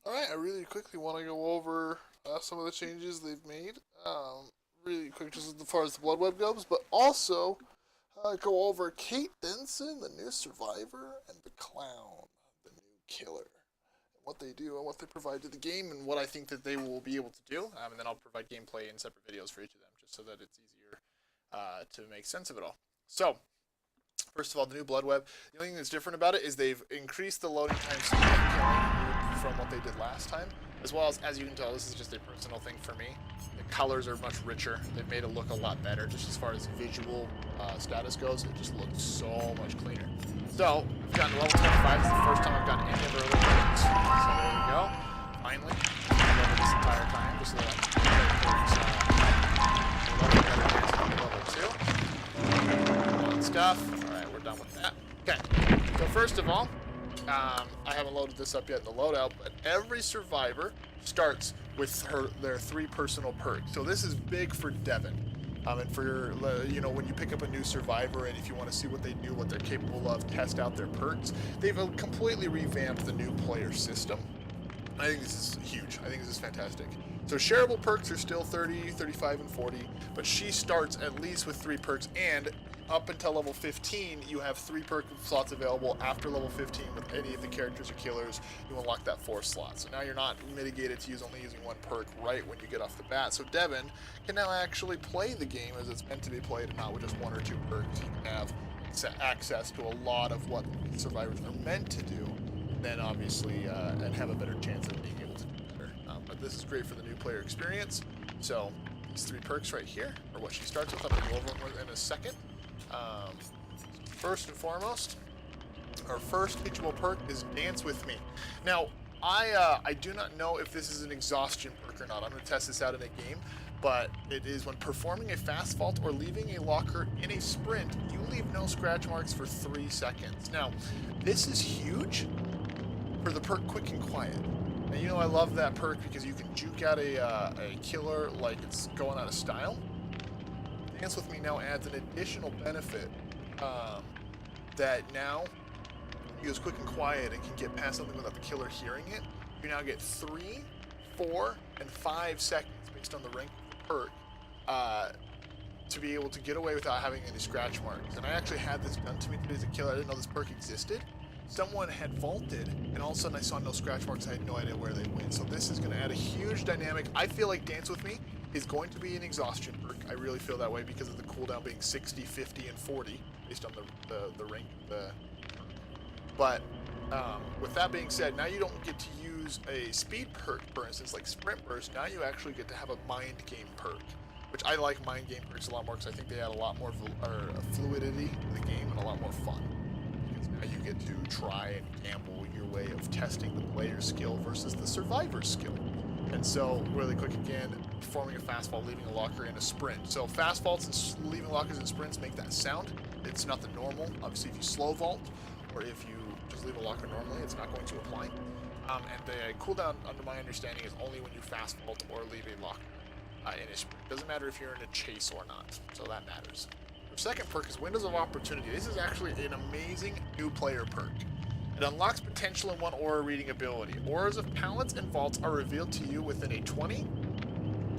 Alright, I really quickly want to go over some of the changes they've made. Really quick, just as far as the Blood Web goes, but also go over Kate Denson, the new survivor, and the Clown, the new killer, and what they do and what they provide to the game, and what I think that they will be able to do. And then I'll provide gameplay in separate videos for each of them, just so that it's easier to make sense of it all. So, first of all, the new Blood Web. The only thing that's different about it is they've increased the loading time killing from what they did last time. As well as you can tell, this is just a personal thing for me. The colors are much richer. They've made it look a lot better, just as far as visual status goes. It just looks so much cleaner. So, I've gotten to level 25. It's the first time I've gotten any of early games. So there we go. Finally. I've done this entire time, just so that level 2. Stuff. Alright, we're done with that. Okay. So first of all, I haven't loaded this up yet in the loadout, but every survivor starts with their 3 personal perks. So this is big for Devon. And for your, when you pick up a new survivor, and if you want to see what they do, what they're capable of, test out their perks, they've completely revamped the new player system. I think this is huge. I think this is fantastic. So shareable perks are still 30, 35, and 40, but she starts at least with 3 perks, and up until level 15, you have 3 perk slots available. After level 15, with any of the characters or killers, you unlock that 4th slot. So now you're not mitigated to only using 1 perk right when you get off the bat. So Devon can now actually play the game as it's meant to be played, and not with just 1 or 2 perks. You can have access to a lot of what survivors are meant to do, and then obviously, and have a better chance of being able to do better. But this is great for the new player experience. So these 3 perks right here are what she starts with. I'm going to go over them in a second. First and foremost, our first teachable perk is Dance With Me. Now, I do not know if this is an exhaustion perk or not. I'm going to test this out in a game, but it is when performing a fast vault or leaving a locker in a sprint, you leave no scratch marks for 3 seconds. Now, this is huge for the perk Quick and Quiet. And I love that perk because you can juke out a killer like it's going out of style. Dance With Me now adds an additional benefit that now you use Quick and Quiet and can get past something without the killer hearing it. You now get 3, 4, and 5 seconds based on the rank of the perk to be able to get away without having any scratch marks. And I actually had this done to me today as a killer. I didn't know this perk existed. Someone had vaulted, and all of a sudden I saw no scratch marks. I had no idea where they went. So this is going to add a huge dynamic. I feel like Dance With Me is going to be an exhaustion perk. I really feel that way because of the cooldown being 60, 50, and 40 based on the rank of the perk. But with that being said, now you don't get to use a speed perk, for instance, like Sprint Burst. Now you actually get to have a mind game perk, which I like mind game perks a lot more because I think they add a lot more fluidity to the game and a lot more fun. Now you get to try and gamble your way of testing the player's skill versus the survivor's skill. And so, really quick again, performing a fast vault, leaving a locker in a sprint. So fast vaults and leaving lockers in sprints make that sound. It's not the normal. Obviously, if you slow vault, or if you just leave a locker normally, it's not going to apply. And the cooldown, under my understanding, is only when you fast vault or leave a locker in a sprint. Doesn't matter if you're in a chase or not, so that matters. The second perk is Windows of Opportunity. This is actually an amazing new player perk. It unlocks potential in 1 aura reading ability. Auras of pallets and vaults are revealed to you within a 20,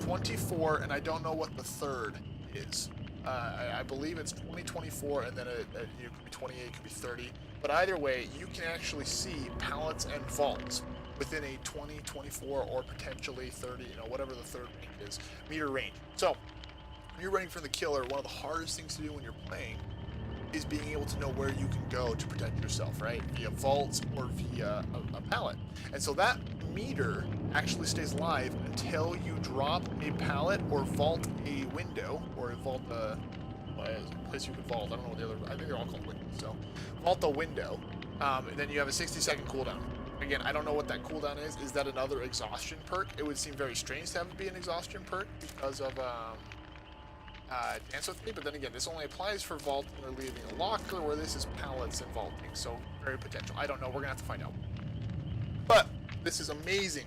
24, and I don't know what the third is. I believe it's 20, 24, and then it could be 28, it could be 30. But either way, you can actually see pallets and vaults within a 20, 24, or potentially 30, whatever the third rank is, meter range. So, when you're running from the killer, one of the hardest things to do when you're playing is being able to know where you can go to protect yourself, right? Via vaults or via a pallet. And so that meter actually stays live until you drop a pallet or vault a window, or vault a place you could vault. I don't know what the other, I think they're all called windows. So vault a window, and then you have a 60-second cooldown. Again, I don't know what that cooldown is. Is that another exhaustion perk? It would seem very strange to have it be an exhaustion perk because of Dance With Me, but then again, this only applies for vaulting or leaving a locker, where this is pallets and vaulting, so very potential. I don't know, we're gonna have to find out. But this is amazing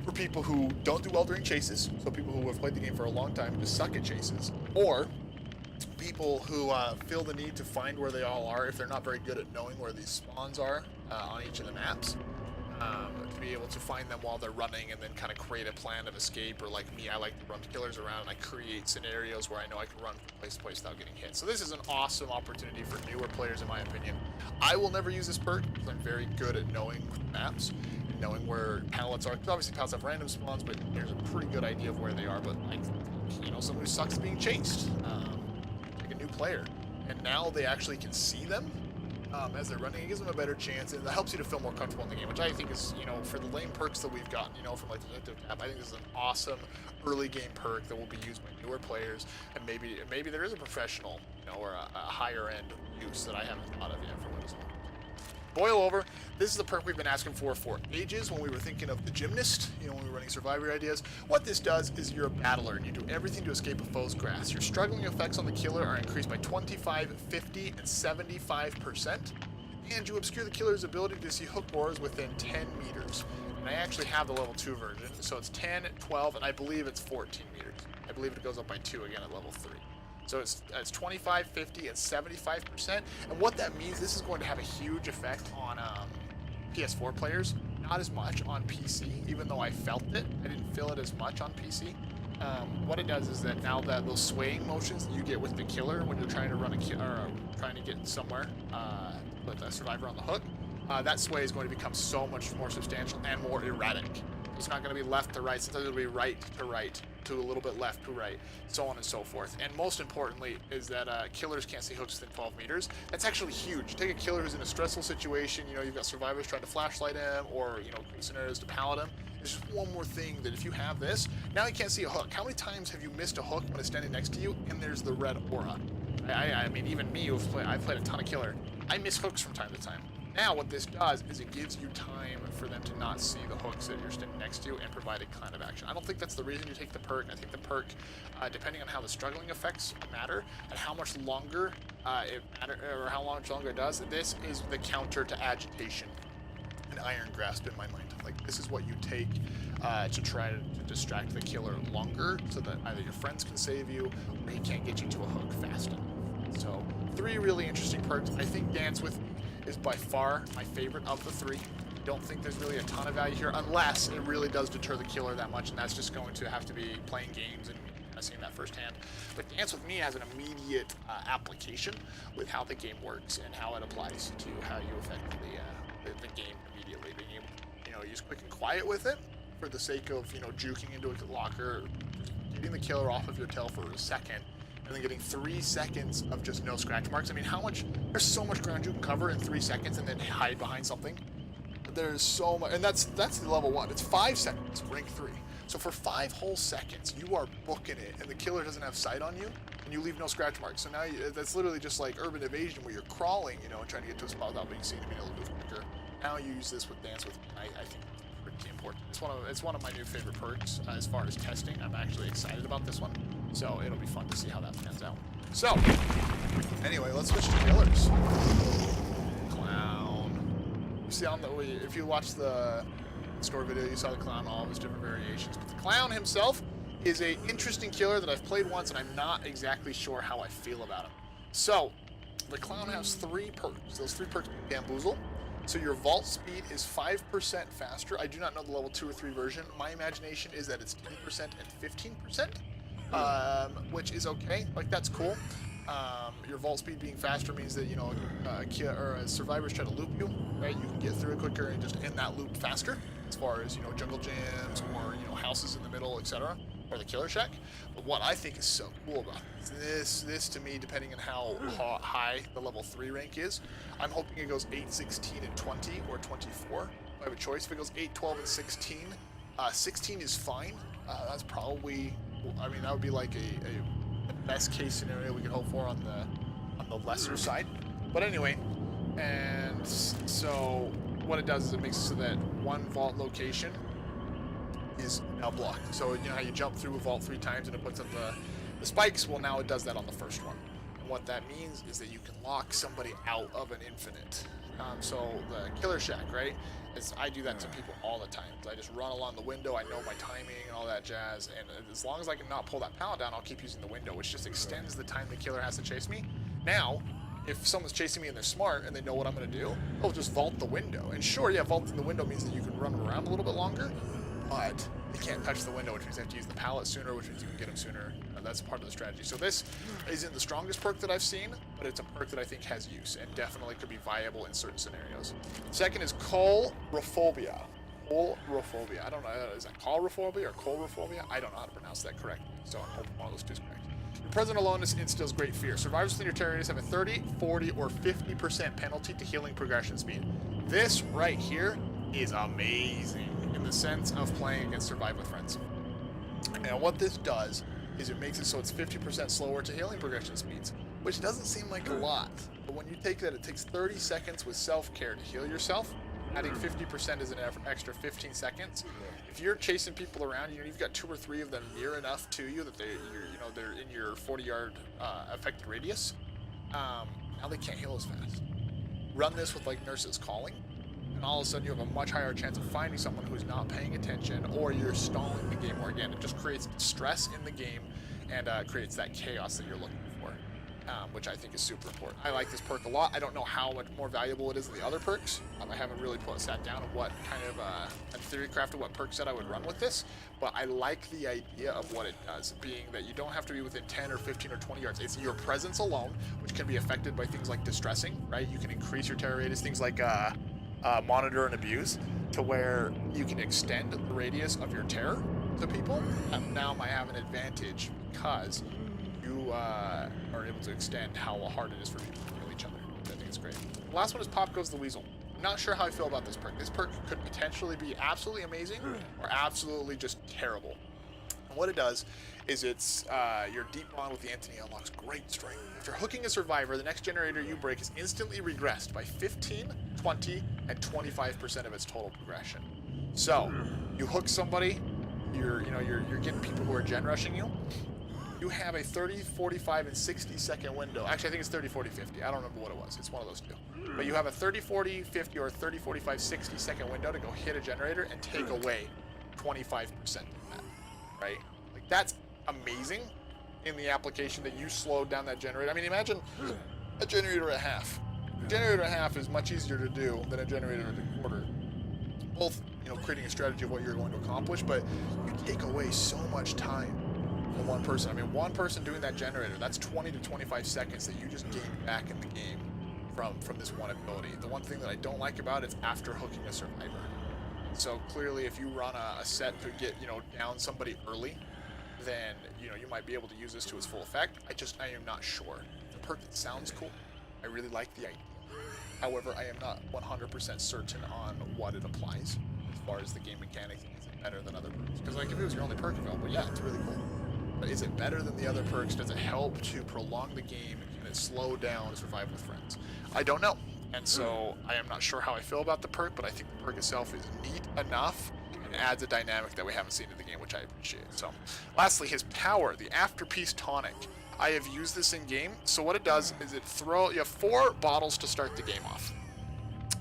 for people who don't do well during chases, so people who have played the game for a long time and just suck at chases, or people who feel the need to find where they all are if they're not very good at knowing where these spawns are on each of the maps. to be able to find them while they're running and then kind of create a plan of escape. Or like me, I like to run killers around and I create scenarios where I know I can run from place to place without getting hit. So this is an awesome opportunity for newer players in my opinion. I will never use this perk because I'm very good at knowing maps and knowing where pallets are. Because obviously pallets have random spawns, but there's a pretty good idea of where they are. But like, you know, someone who sucks at being chased, like a new player, and now they actually can see them as they're running. It gives them a better chance, and that helps you to feel more comfortable in the game, which I think is, you know, for the lame perks that we've gotten, you know, from like the Detective Tab, I think this is an awesome early game perk that will be used by newer players, and maybe there is a professional, you know, or a higher end use that I haven't thought of yet for what it's worth. Boil over. This is the perk we've been asking for ages when we were thinking of the gymnast, you know, when we were running survivor ideas. What this does is you're a battler and you do everything to escape a foe's grasp. Your struggling effects on the killer are increased by 25, 50, and 75%. And you obscure the killer's ability to see hook borers within 10 meters. And I actually have the level 2 version, so it's 10, 12, and I believe it's 14 meters. I believe it goes up by 2 again at level 3. So it's 25, 50, and 75%. And what that means, this is going to have a huge effect on PS4 players. Not as much on PC, even though I felt it. I didn't feel it as much on PC. What it does is that now that those swaying motions that you get with the killer when you're trying to run trying to get somewhere, with a survivor on the hook, that sway is going to become so much more substantial and more erratic. It's not going to be left to right, sometimes it'll be right to right, to a little bit left to right, so on and so forth. And most importantly is that killers can't see hooks within 12 meters. That's actually huge. Take a killer who's in a stressful situation, you know, you've got survivors trying to flashlight him, or, you know, scenarios to pallet him. There's just one more thing, that if you have this, now he can't see a hook. How many times have you missed a hook when it's standing next to you and there's the red aura? I mean, even me, I've played a ton of killer, I miss hooks from time to time. Now what this does is it gives you time for them to not see the hooks that you're standing next to and provide a kind of action. I don't think that's the reason you take the perk. I think the perk, depending on how the struggling effects matter and how much longer how much longer it does, this is the counter to agitation and iron grasp in my mind. Like, this is what you take to try to distract the killer longer so that either your friends can save you or he can't get you to a hook fast enough. So 3 really interesting perks. I think Dance With Me is by far my favorite of the 3. I don't think there's really a ton of value here unless it really does deter the killer that much, and that's just going to have to be playing games and seeing that firsthand. But Dance With Me has an immediate application with how the game works and how it applies to how you affect the game immediately. Being able to, you know, use quick and quiet with it for the sake of, you know, juking into a locker, getting the killer off of your tail for a second, and then getting 3 seconds of just no scratch marks. I mean, there's so much ground you can cover in 3 seconds and then hide behind something. There's so much, and that's the level 1. It's 5 seconds, rank 3. So for 5 whole seconds, you are booking it, and the killer doesn't have sight on you, and you leave no scratch marks. So now that's literally just like urban evasion, where you're crawling, you know, and trying to get to a spot without being seen and being able to move quicker. Now you use this with Dance With Me. I think it's pretty important. It's one of my new favorite perks as far as testing. I'm actually excited about this one, so it'll be fun to see how that pans out. So anyway, let's switch to killers. Clown. You see if you watch the store video, you saw the clown, all of his different variations. But the clown himself is a interesting killer that I've played once, and I'm not exactly sure how I feel about him. So the clown has 3 perks. Those 3 perks bamboozle. So your vault speed is 5% faster. I do not know the level 2 or 3 version. My imagination is that it's 10% and 15%, which is okay. Like, that's cool. Your vault speed being faster means that, you know, survivors try to loop you, right? You can get through it quicker and just end that loop faster, as far as, you know, jungle gyms or, you know, houses in the middle, etc., or the killer shack. But what I think is so cool about this to me, depending on how high the level 3 rank is, I'm hoping it goes 8, 16, and 20, or 24. I have a choice. If it goes 8, 12, and 16, 16 is fine. That's probably, I mean, that would be like a best case scenario we could hope for on the lesser side. But anyway, and so what it does is it makes it so that one vault location is now blocked. So you know how you jump through a vault 3 times and it puts up the spikes? Well, now it does that on the first one. And what that means is that you can lock somebody out of an infinite. So the killer shack, right? I do that to people all the time. I just run along the window, I know my timing and all that jazz, and as long as I can not pull that pallet down, I'll keep using the window, which just extends the time the killer has to chase me. Now, if someone's chasing me and they're smart and they know what I'm going to do, they'll just vault the window. And sure, yeah, vaulting the window means that you can run around a little bit longer, but they can't touch the window, which means they have to use the pallet sooner, which means you can get them sooner. That's part of the strategy. So this isn't the strongest perk that I've seen, but it's a perk that I think has use and definitely could be viable in certain scenarios. Second is Coulrophobia. Coulrophobia. I don't know, is that Coulrophobia or Coulrophobia? I don't know how to pronounce that correctly, so I'm hoping one of those two is correct. Your present aloneness instills great fear. Survivors within your terror radius have a 30, 40, or 50% penalty to healing progression speed. This right here is amazing in the sense of playing against Survive with Friends. And what this does is it makes it so it's 50% slower to healing progression speeds, which doesn't seem like a lot. But when you take that, it takes 30 seconds with self-care to heal yourself. Adding 50% is an extra 15 seconds. If you're chasing people around, you've got 2 or 3 of them near enough to you that they're in your 40-yard affected radius. Now they can't heal as fast. Run this with like nurses calling, and all of a sudden you have a much higher chance of finding someone who's not paying attention, or you're stalling the game more. Again, it just creates stress in the game and creates that chaos that you're looking for, which I think is super important. I like this perk a lot. I don't know how much more valuable it is than the other perks. I haven't really sat down on what kind of a theory crafted what perk set I would run with this, but I like the idea of what it does, being that you don't have to be within 10 or 15 or 20 yards. It's your presence alone, which can be affected by things like distressing, right? You can increase your terror radius, things like monitor and abuse, to where you can extend the radius of your terror to people. And now might have an advantage because you are able to extend how hard it is for people to kill each other. I think it's great. The last one is Pop Goes the Weasel. I'm not sure how I feel about this perk. This perk could potentially be absolutely amazing or absolutely just terrible. And what it does is it's your deep bond with the entity unlocks great strength. After hooking a survivor, the next generator you break is instantly regressed by 15, 20, and 25% of its total progression. So you hook somebody, you're getting people who are gen rushing you. You have a 30, 45, and 60 second window. Actually, I think it's 30, 40, 50. I don't remember what it was. It's one of those two. But you have a 30, 40, 50, or 30, 45, 60 second window to go hit a generator and take away 25% of that, right? Like, that's amazing in the application that you slowed down that generator. I mean, imagine a generator at half. A generator at half is much easier to do than a generator at a quarter. Both, creating a strategy of what you're going to accomplish, but you take away so much time from one person. I mean, one person doing that generator, that's 20 to 25 seconds that you just gain back in the game from this one ability. The one thing that I don't like about it is after hooking a survivor. So clearly, if you run a set to get, down somebody early, then, you might be able to use this to its full effect. I am not sure. The perk sounds cool. I really like the idea. However, I am not 100% certain on what it applies as far as the game mechanics. Is it better than other perks? Because, if it was your only perk available, yeah, it's really cool. But is it better than the other perks? Does it help to prolong the game? Can it slow down Survive with Friends? I don't know. And so I am not sure how I feel about the perk, but I think the perk itself is neat enough and adds a dynamic that we haven't seen in the game, which I appreciate. So lastly, his power, the Afterpiece Tonic. I have used this in game. So what it does is you have 4 bottles to start the game off.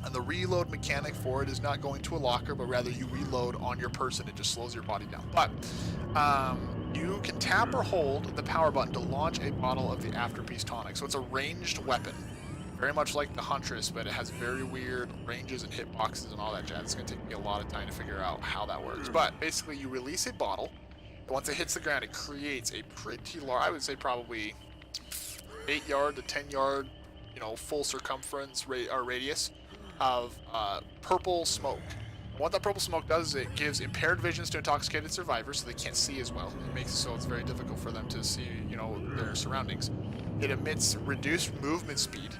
And the reload mechanic for it is not going to a locker, but rather you reload on your person. It just slows your body down. But you can tap or hold the power button to launch a bottle of the Afterpiece Tonic. So it's a ranged weapon, very much like the Huntress, but it has very weird ranges and hitboxes and all that jazz. It's going to take me a lot of time to figure out how that works. But basically, you release a bottle. Once it hits the ground, it creates a pretty large, I would say probably 8 yard to 10 yard, full circumference radius of purple smoke. What that purple smoke does is it gives impaired visions to intoxicated survivors, so they can't see as well. It makes it so it's very difficult for them to see, their surroundings. It emits reduced movement speed,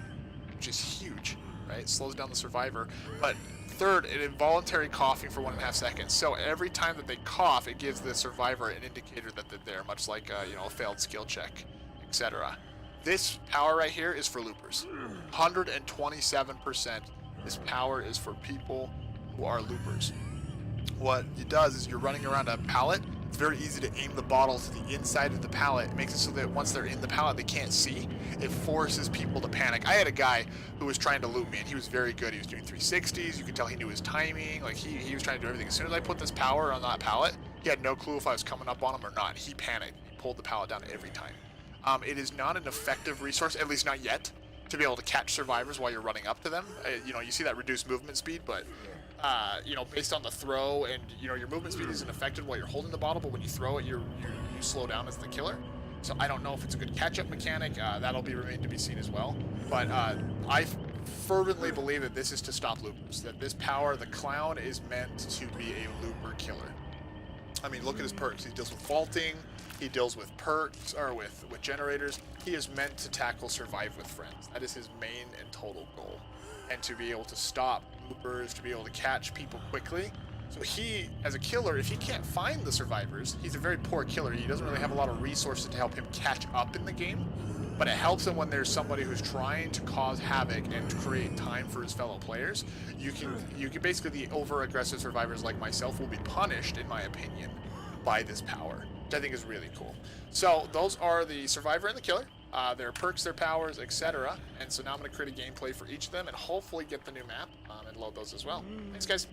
which is huge, right? It slows down the survivor. But third, an involuntary coughing for 1.5 seconds. So every time that they cough, it gives the survivor an indicator that they're there, much like a failed skill check, etc. This power right here is for loopers. 127%. This power is for people who are loopers. What it does is you're running around a pallet. It's very easy to aim the bottle to the inside of the pallet. It makes it so that once they're in the pallet, they can't see. It forces people to panic. I had a guy who was trying to loot me, and he was very good. He was doing 360s. You could tell he knew his timing. Like, he was trying to do everything. As soon as I put this power on that pallet, he had no clue if I was coming up on him or not. He panicked. He pulled the pallet down every time. It is not an effective resource, at least not yet, to be able to catch survivors while you're running up to them. You know, you see that reduced movement speed, but you know, based on the throw, and you know, your movement speed isn't affected while you're holding the bottle, but when you throw it, you slow down as the killer. So I don't know if it's a good catch-up mechanic. That'll be remain to be seen as well. But I fervently believe that this is to stop loopers. That this power, the clown, is meant to be a looper killer. I mean, look at his perks. He deals with vaulting. He deals with perks, or with generators. He is meant to tackle survive with friends. That is his main and total goal. And to be able to stop loopers, to be able to catch people quickly. So he, as a killer, if he can't find the survivors, he's a very poor killer. He doesn't really have a lot of resources to help him catch up in the game. But it helps him when there's somebody who's trying to cause havoc and to create time for his fellow players. You can basically, the over-aggressive survivors like myself will be punished, in my opinion, by this power, which I think is really cool. So those are the survivor and the killer. Their perks, their powers, etc. And so now I'm going to create a gameplay for each of them and hopefully get the new map and load those as well. Thanks, guys.